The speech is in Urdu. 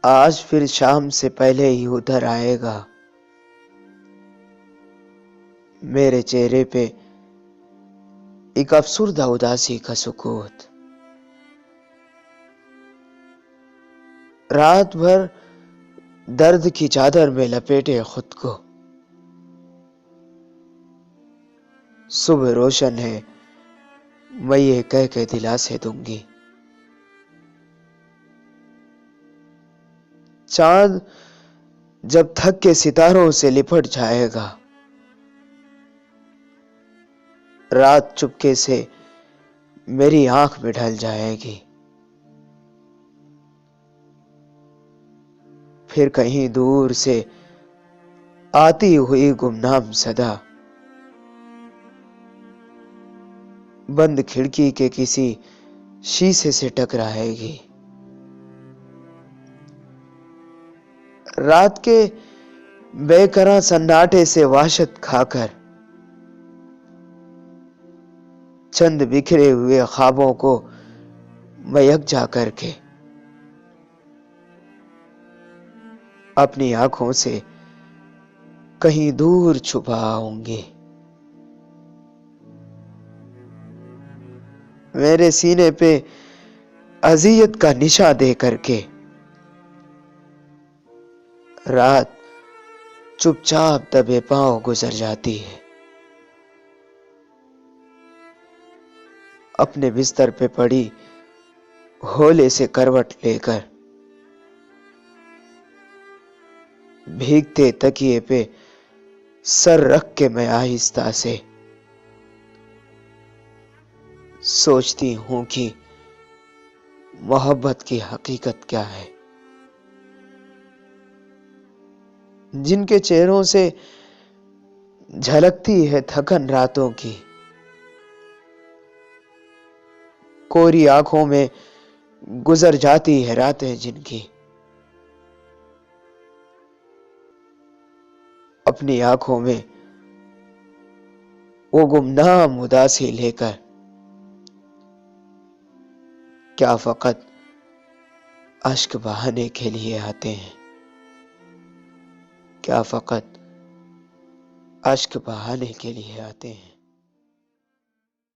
آج پھر شام سے پہلے ہی ادھر آئے گا۔ میرے چہرے پہ ایک افسردہ اداسی کا سکوت۔ رات بھر درد کی چادر میں لپیٹے خود کو، صبح روشن ہے میں یہ کہہ کے دلاسے دوں گی۔ چاند جب تھک کے ستاروں سے لپٹ جائے گا، رات چپکے سے میری آنکھ میں ڈھل جائے گی۔ پھر کہیں دور سے آتی ہوئی گمنام صدا بند کھڑکی کے کسی شیشے سے ٹکرائے گی۔ رات کے بے قرار سناٹے سے وحشت کھا کر چند بکھرے ہوئے خوابوں کو میں یکجا کر کے اپنی آنکھوں سے کہیں دور چھپاؤں گی۔ میرے سینے پہ اذیت کا نشاں دے کر کے رات چپ چاپ دبے پاؤں گزر جاتی ہے۔ اپنے بستر پہ پڑی ہولے سے کروٹ لے کر بھیگتے تکیے پہ سر رکھ کے میں آہستہ سے سوچتی ہوں کہ محبت کی حقیقت کیا ہے۔ جن کے چہروں سے جھلکتی ہے تھکن راتوں کی، کوری آنکھوں میں گزر جاتی ہے راتیں جن کی، اپنی آنکھوں میں وہ گمنام اداسی لے کر کیا فقط اشک بہانے کے لیے آتے ہیں؟ کیا فقط اشک بہانے کے لیے آتے ہیں؟